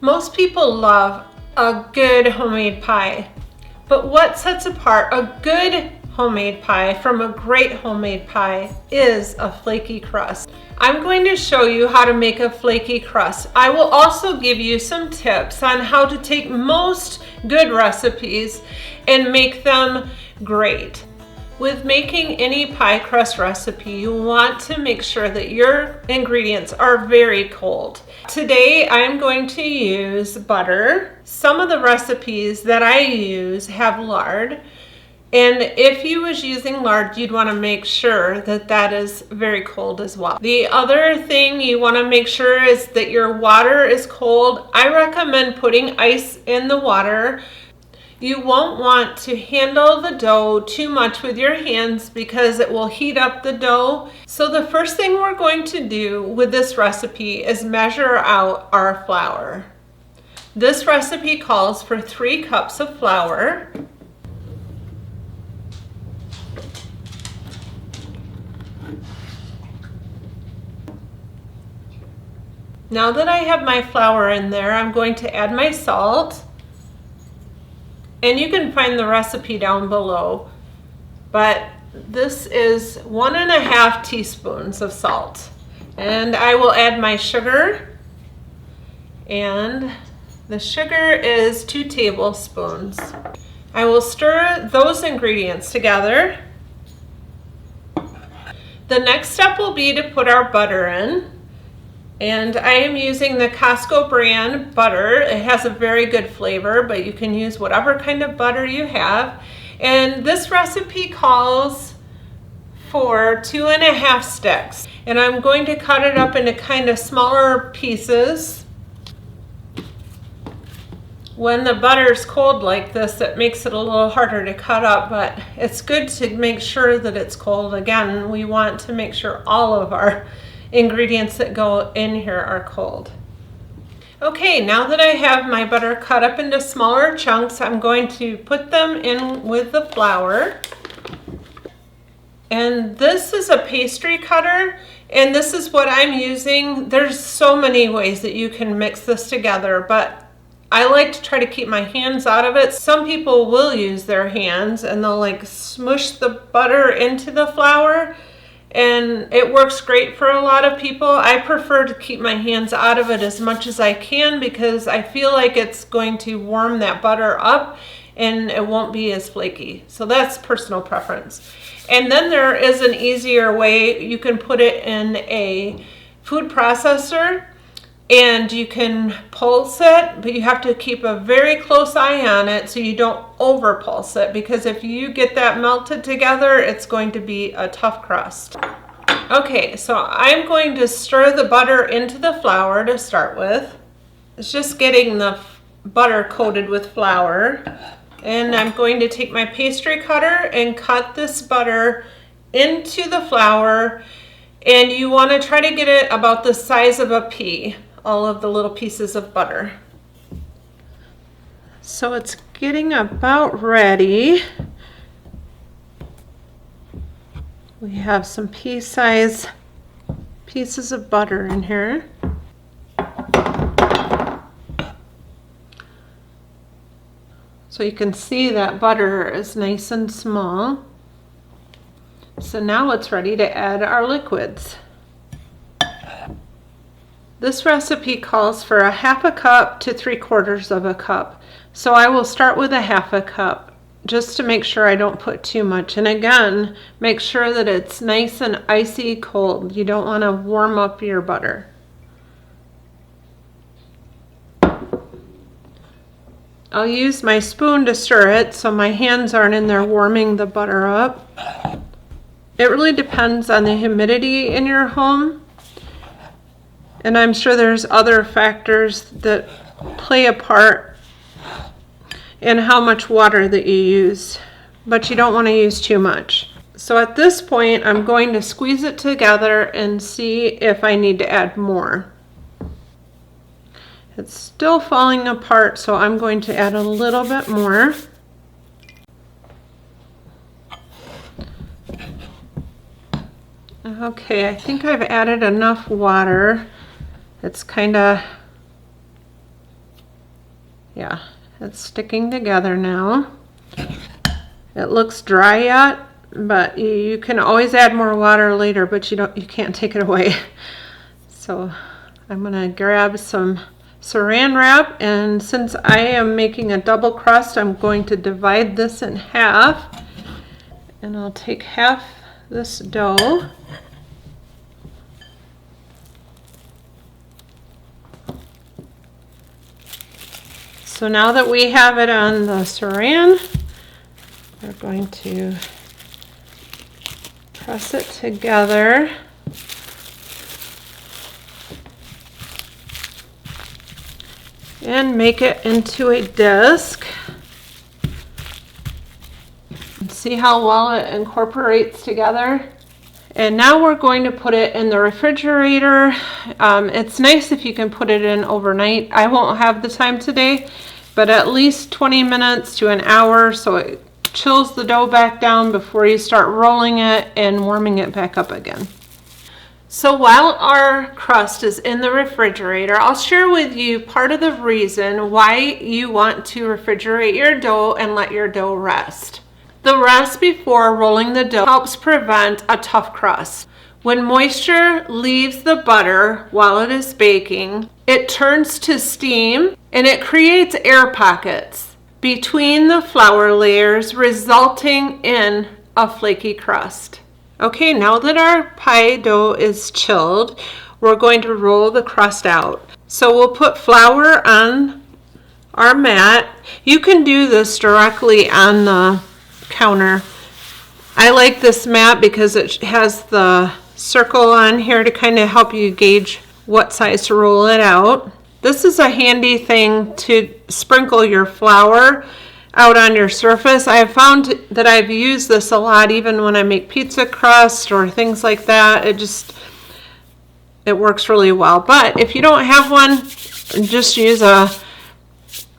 Most people love a good homemade pie, but what sets apart a good homemade pie from a great homemade pie is a flaky crust. I'm going to show you how to make a flaky crust. I will also give you some tips on how to take most good recipes and make them great. With making any pie crust recipe, you want to make sure that your ingredients are very cold. Today, I'm going to use butter. Some of the recipes that I use have lard. And if you was using lard, you'd want to make sure that that is very cold as well. The other thing you want to make sure is that your water is cold. I recommend putting ice in the water. You won't want to handle the dough too much with your hands because it will heat up the dough. So the first thing we're going to do with this recipe is measure out our flour. This recipe calls for 3 cups of flour. Now that I have my flour in there, I'm going to add my salt. And you can find the recipe down below, but this is 1.5 teaspoons of salt. And I will add my sugar, and the sugar is 2 tablespoons. I will stir those ingredients together. The next step will be to put our butter in. And I am using the Costco brand butter. It has a very good flavor, but you can use whatever kind of butter you have. And this recipe calls for 2.5 sticks. And I'm going to cut it up into kind of smaller pieces. When the butter's cold like this, it makes it a little harder to cut up, but it's good to make sure that it's cold. Again, we want to make sure all of our ingredients that go in here are cold. Okay, now that I have my butter cut up into smaller chunks, I'm going to put them in with the flour. And this is a pastry cutter, and this is what I'm using. There's so many ways that you can mix this together, but I like to try to keep my hands out of it. Some people will use their hands and they'll like smush the butter into the flour. And it works great for a lot of people. I prefer to keep my hands out of it as much as I can because I feel like it's going to warm that butter up and it won't be as flaky. So that's personal preference. And then there is an easier way. You can put it in a food processor and you can pulse it, but you have to keep a very close eye on it so you don't over pulse it, because if you get that melted together, it's going to be a tough crust. Okay, so I'm going to stir the butter into the flour to start with. It's just getting the butter coated with flour. And I'm going to take my pastry cutter and cut this butter into the flour. And you want to try to get it about the size of a pea, all of the little pieces of butter. So it's getting about ready. We have some pea-size pieces of butter in here. So you can see that butter is nice and small. So now it's ready to add our liquids. This recipe calls for 1/2 cup to 3/4 cup. So I will start with 1/2 cup just to make sure I don't put too much. And again, make sure that it's nice and icy cold. You don't want to warm up your butter. I'll use my spoon to stir it so my hands aren't in there warming the butter up. It really depends on the humidity in your home. And I'm sure there's other factors that play a part in how much water that you use, but you don't want to use too much. So at this point, I'm going to squeeze it together and see if I need to add more. It's still falling apart, so I'm going to add a little bit more. Okay, I think I've added enough water. It's kind of Yeah, it's sticking together now. It looks dry yet, but you can always add more water later, but you can't take it away. So I'm gonna grab some saran wrap, and since I am making a double crust, I'm going to divide this in half, and I'll take half this dough. So now that we have it on the saran, we're going to press it together. And make it into a disc. And see how well it incorporates together. And now we're going to put it in the refrigerator. It's nice if you can put it in overnight. I won't have the time today, but at least 20 minutes to an hour so it chills the dough back down before you start rolling it and warming it back up again. So while our crust is in the refrigerator, I'll share with you part of the reason why you want to refrigerate your dough and let your dough rest. The rest before rolling the dough helps prevent a tough crust. When moisture leaves the butter while it is baking, it turns to steam and it creates air pockets between the flour layers, resulting in a flaky crust. Okay, now that our pie dough is chilled, we're going to roll the crust out. So we'll put flour on our mat. You can do this directly on the counter. I like this mat because it has the circle on here to kind of help you gauge what size to roll it out. This is a handy thing to sprinkle your flour out on your surface. I have found that I've used this a lot even when I make pizza crust or things like that. It works really well. But if you don't have one, just use a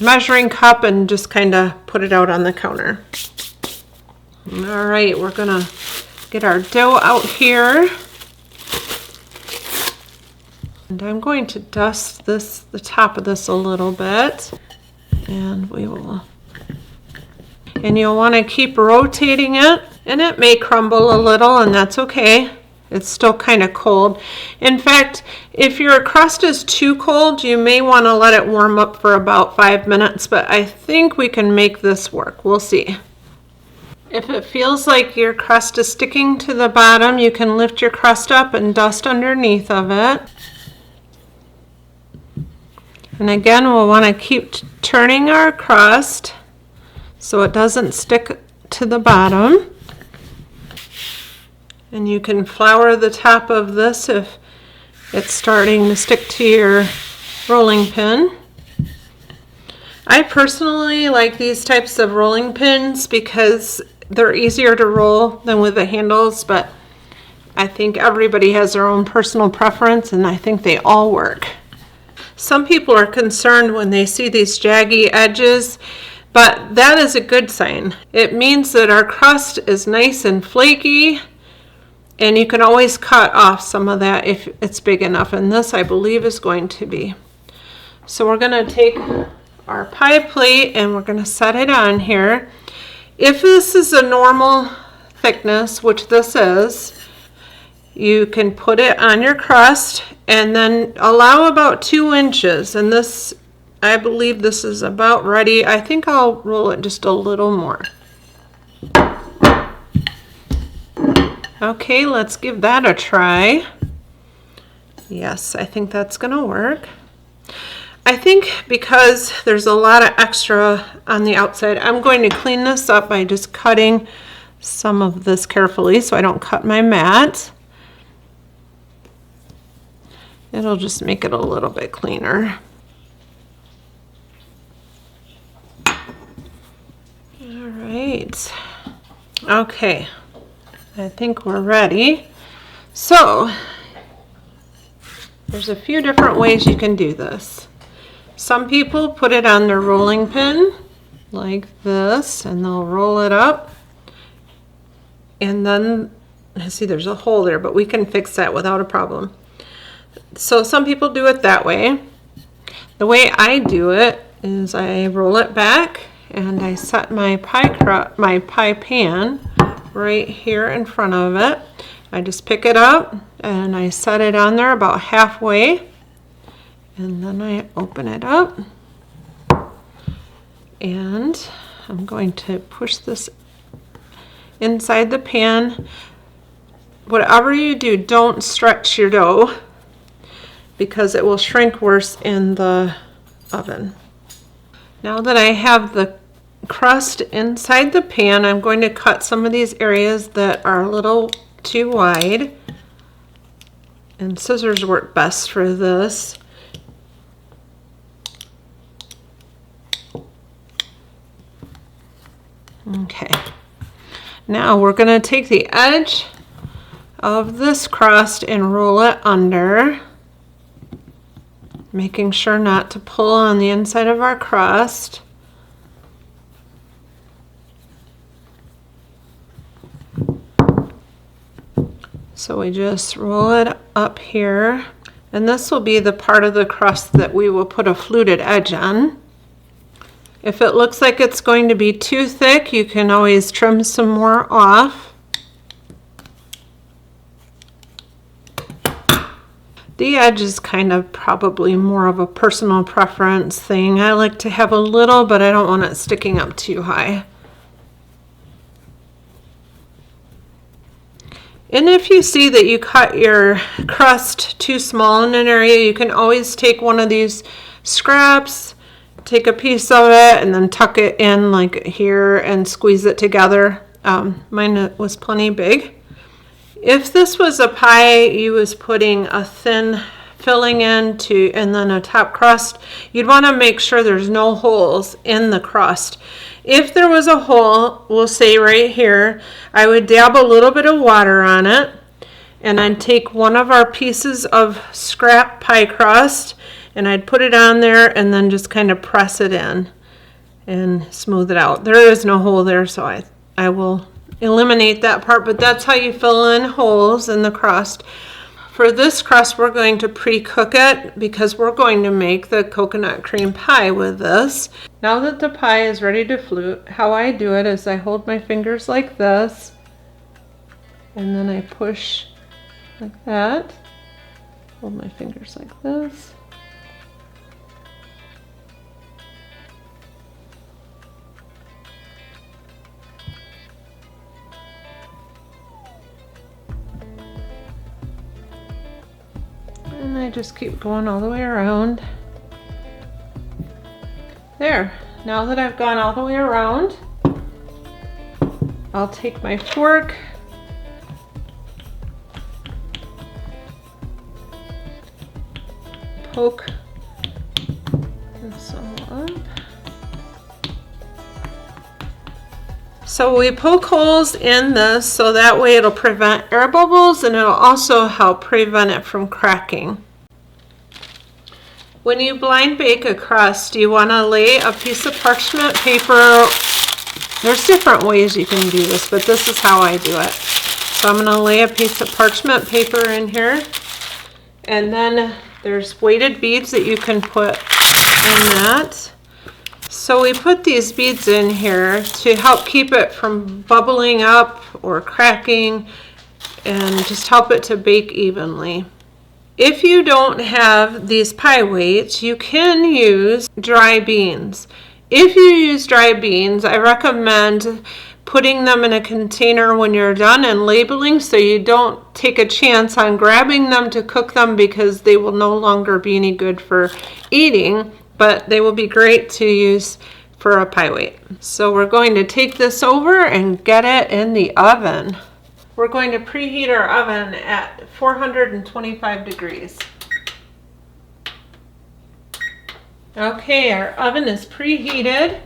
measuring cup and just kind of put it out on the counter. All right, we're gonna get our dough out here. And I'm going to dust the top of this a little bit, and you'll want to keep rotating it, and it may crumble a little, and that's okay. It's still kind of cold. In fact, if your crust is too cold, you may want to let it warm up for about 5 minutes, but I think we can make this work. We'll see. If it feels like your crust is sticking to the bottom, you can lift your crust up and dust underneath of it. And again, we'll want to keep turning our crust so it doesn't stick to the bottom. And you can flour the top of this if it's starting to stick to your rolling pin. I personally like these types of rolling pins because they're easier to roll than with the handles, but I think everybody has their own personal preference, and I think they all work. Some people are concerned when they see these jaggy edges, but that is a good sign. It means that our crust is nice and flaky, and you can always cut off some of that if it's big enough, and this I believe is going to be. So we're going to take our pie plate and we're going to set it on here. If this is a normal thickness, which this is, you can put it on your crust and then allow about 2 inches. And this, I believe this is about ready. I think I'll roll it just a little more. Okay, let's give that a try. Yes, I think that's gonna work. I think because there's a lot of extra on the outside, I'm going to clean this up by just cutting some of this carefully so I don't cut my mat. It'll just make it a little bit cleaner. All right. Okay, I think we're ready. So there's a few different ways you can do this. Some people put it on their rolling pin like this, and they'll roll it up. And then, see, there's a hole there, but we can fix that without a problem. So some people do it that way. The way I do it is I roll it back and I set my pie pan right here in front of it. I just pick it up and I set it on there about halfway, and then I open it up and I'm going to push this inside the pan. Whatever you do, don't stretch your dough because it will shrink worse in the oven. Now that I have the crust inside the pan, I'm going to cut some of these areas that are a little too wide, and scissors work best for this. Okay, now we're going to take the edge of this crust and roll it under, making sure not to pull on the inside of our crust. So we just roll it up here, and this will be the part of the crust that we will put a fluted edge on. If it looks like it's going to be too thick, you can always trim some more off. The edge is kind of probably more of a personal preference thing. I like to have a little, but I don't want it sticking up too high. And if you see that you cut your crust too small in an area, you can always take one of these scraps, take a piece of it, and then tuck it in like here and squeeze it together. Mine was plenty big. If this was a pie you was putting a thin filling into and then a top crust, you'd want to make sure there's no holes in the crust. If there was a hole, we'll say right here, I would dab a little bit of water on it, and I'd take one of our pieces of scrap pie crust and I'd put it on there and then just kind of press it in and smooth it out. There is no hole there, so I will eliminate that part, but that's how you fill in holes in the crust. For this crust, we're going to pre-cook it because we're going to make the coconut cream pie with this. Now that the pie is ready to flute, how I do it is I hold my fingers like this, and then I push like that. Hold my fingers like this. And I just keep going all the way around. There. Now that I've gone all the way around, I'll take my fork, poke this all up. So we poke holes in this so that way it'll prevent air bubbles and it'll also help prevent it from cracking. When you blind bake a crust, you want to lay a piece of parchment paper. There's different ways you can do this, but this is how I do it. So I'm going to lay a piece of parchment paper in here, and then there's weighted beads that you can put in that. So we put these beads in here to help keep it from bubbling up or cracking and just help it to bake evenly. If you don't have these pie weights, you can use dry beans. If you use dry beans, I recommend putting them in a container when you're done and labeling so you don't take a chance on grabbing them to cook them because they will no longer be any good for eating, but they will be great to use for a pie weight. So we're going to take this over and get it in the oven. We're going to preheat our oven at 425 degrees. Okay, our oven is preheated.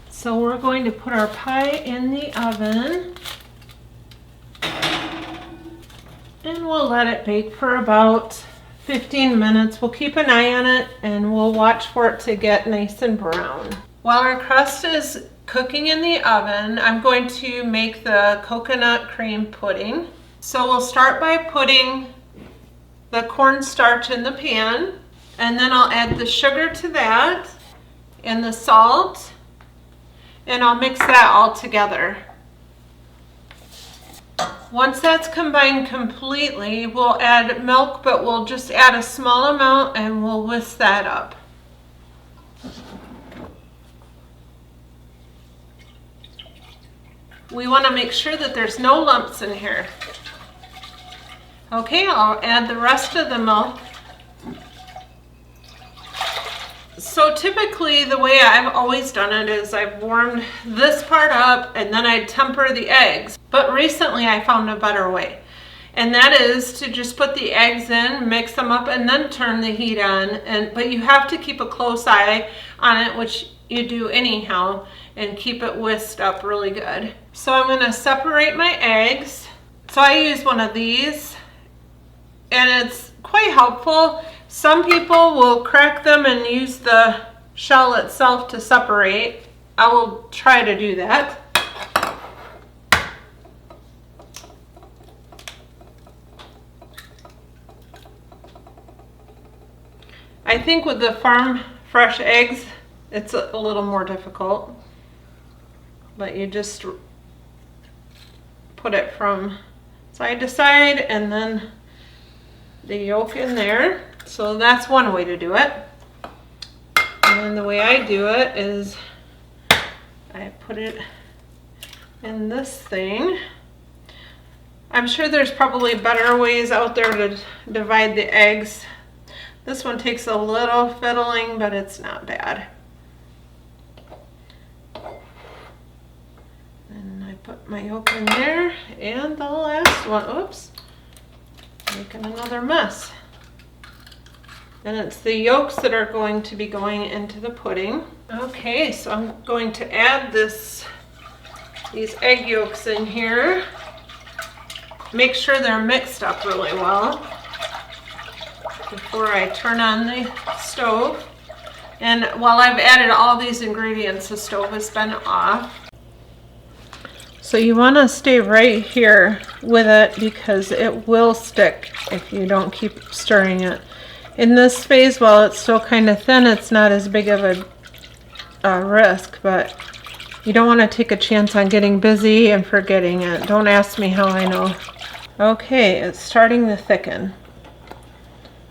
So we're going to put our pie in the oven. And we'll let it bake for about 15 minutes. We'll keep an eye on it and we'll watch for it to get nice and brown. While our crust is cooking in the oven, I'm going to make the coconut cream pudding. So we'll start by putting the cornstarch in the pan, and then I'll add the sugar to that, and the salt, and I'll mix that all together. Once that's combined completely, we'll add milk, but we'll just add a small amount and we'll whisk that up. We want to make sure that there's no lumps in here. Okay, I'll add the rest of the milk. So typically the way I've always done it is I've warmed this part up and then I temper the eggs. But recently I found a better way. And that is to just put the eggs in, mix them up, and then turn the heat on. But you have to keep a close eye on it, which you do anyhow, and keep it whisked up really good. So I'm going to separate my eggs. So I use one of these, and it's quite helpful. Some people will crack them and use the shell itself to separate. I will try to do that. I think with the farm fresh eggs, it's a little more difficult. But you just put it from side to side and then the yolk in there. So that's one way to do it. And the way I do it is I put it in this thing. I'm sure there's probably better ways out there to divide the eggs. This one takes a little fiddling, but it's not bad. And I put my yolk in there, and the last one, oops, making another mess. And it's the yolks that are going to be going into the pudding. Okay, so I'm going to add these egg yolks in here. Make sure they're mixed up really well before I turn on the stove. And while I've added all these ingredients, the stove has been off. So you want to stay right here with it because it will stick if you don't keep stirring it. In this phase, while it's still kind of thin, it's not as big of a risk, but you don't want to take a chance on getting busy and forgetting it. Don't ask me how I know. Okay, it's starting to thicken.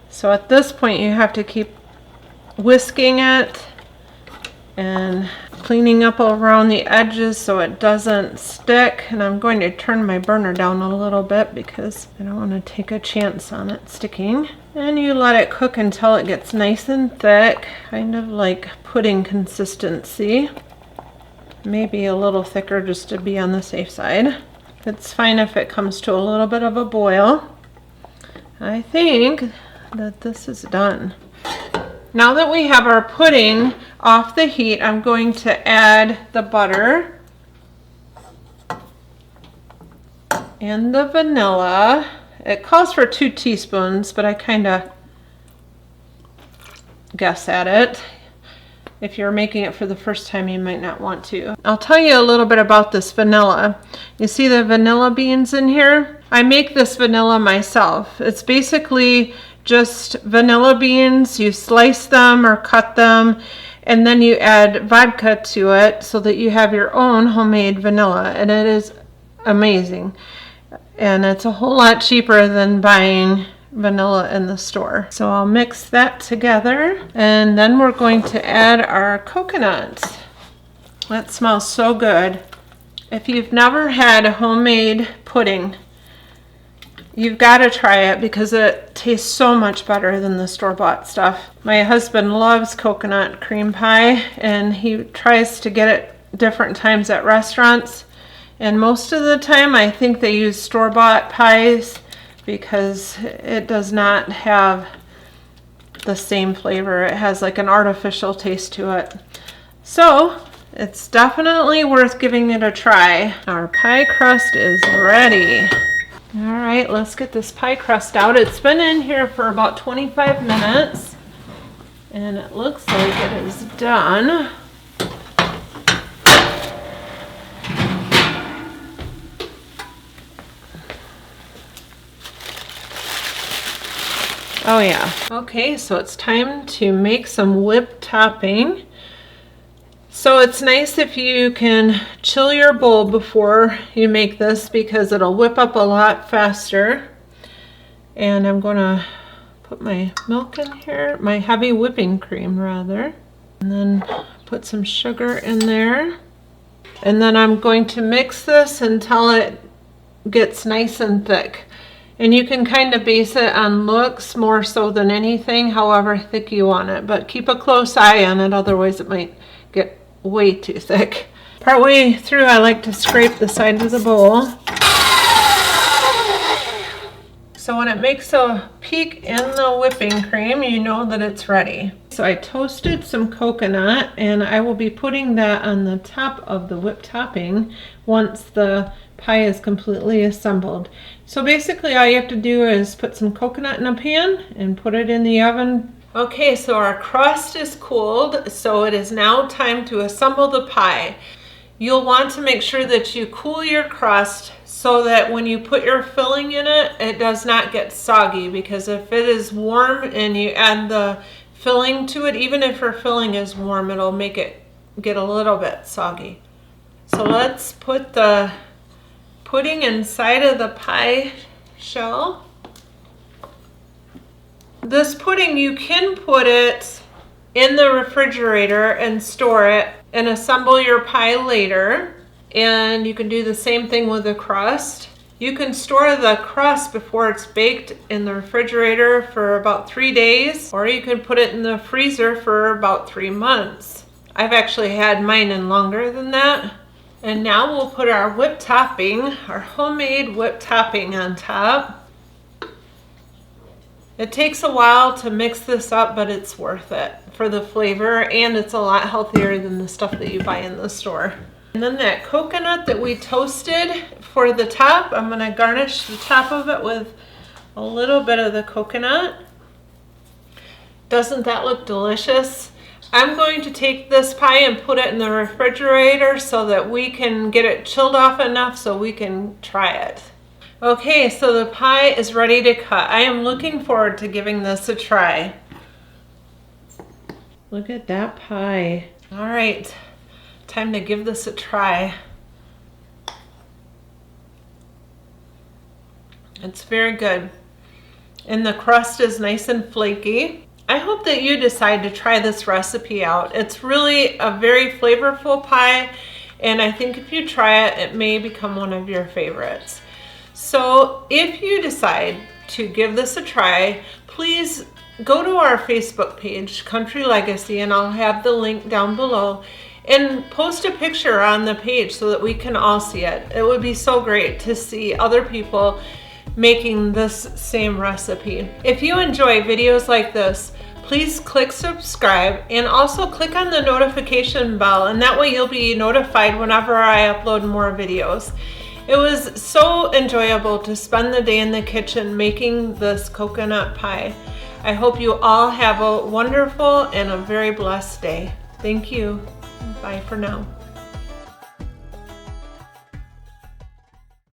So at this point, you have to keep whisking it and cleaning up around the edges so it doesn't stick. And I'm going to turn my burner down a little bit because I don't want to take a chance on it sticking. And you let it cook until it gets nice and thick, kind of like pudding consistency. Maybe a little thicker just to be on the safe side. It's fine if it comes to a little bit of a boil. I think that this is done. Now that we have our pudding off the heat, I'm going to add the butter and the vanilla. It calls for 2 teaspoons, but I kind of guess at it. If you're making it for the first time, you might not want to. I'll tell you a little bit about this vanilla. You see the vanilla beans in here? I make this vanilla myself. It's basically just vanilla beans. You slice them or cut them, and then you add vodka to it so that you have your own homemade vanilla, and it is amazing. And it's a whole lot cheaper than buying vanilla in the store. So I'll mix that together, and then we're going to add our coconuts. That smells so good. If you've never had a homemade pudding, you've got to try it because it tastes so much better than the store-bought stuff. My husband loves coconut cream pie, and he tries to get it different times at restaurants. And most of the time, I think they use store-bought pies because it does not have the same flavor. It has like an artificial taste to it. So it's definitely worth giving it a try. Our pie crust is ready. All right, let's get this pie crust out. It's been in here for about 25 minutes, and it looks like it is done. Oh yeah. Okay, so it's time to make some whipped topping. So it's nice if you can chill your bowl before you make this because it'll whip up a lot faster. And I'm going to put my milk in here, my heavy whipping cream rather, and then put some sugar in there. And then I'm going to mix this until it gets nice and thick. And you can kind of base it on looks more so than anything, however thick you want it. But keep a close eye on it, otherwise it might get way too thick. Partway through, I like to scrape the sides of the bowl. So when it makes a peak in the whipping cream, you know that it's ready. So I toasted some coconut, and I will be putting that on the top of the whipped topping once the pie is completely assembled. So basically all you have to do is put some coconut in a pan and put it in the oven. Okay, so our crust is cooled, so it is now time to assemble the pie. You'll want to make sure that you cool your crust so that when you put your filling in it, it does not get soggy, because if it is warm and you add the filling to it, even if your filling is warm, it'll make it get a little bit soggy. So let's put the pudding inside of the pie shell. This pudding, you can put it in the refrigerator and store it and assemble your pie later. And you can do the same thing with the crust. You can store the crust before it's baked in the refrigerator for about 3 days, or you can put it in the freezer for about 3 months. I've actually had mine in longer than that. And now we'll put our whipped topping, our homemade whipped topping on top. It takes a while to mix this up, but it's worth it for the flavor, and it's a lot healthier than the stuff that you buy in the store. And then that coconut that we toasted for the top, I'm going to garnish the top of it with a little bit of the coconut. Doesn't that look delicious? I'm going to take this pie and put it in the refrigerator so that we can get it chilled off enough so we can try it. Okay, so the pie is ready to cut. I am looking forward to giving this a try. Look at that pie. All right. Time to give this a try. It's very good. And the crust is nice and flaky. I hope that you decide to try this recipe out. It's really a very flavorful pie, and I think if you try it, it may become one of your favorites. So if you decide to give this a try, please go to our Facebook page, Country Legacy, and I'll have the link down below. And post a picture on the page so that we can all see it. It would be so great to see other people making this same recipe. If you enjoy videos like this, please click subscribe and also click on the notification bell, and that way you'll be notified whenever I upload more videos. It was so enjoyable to spend the day in the kitchen making this coconut pie. I hope you all have a wonderful and a very blessed day. Thank you. Bye for now.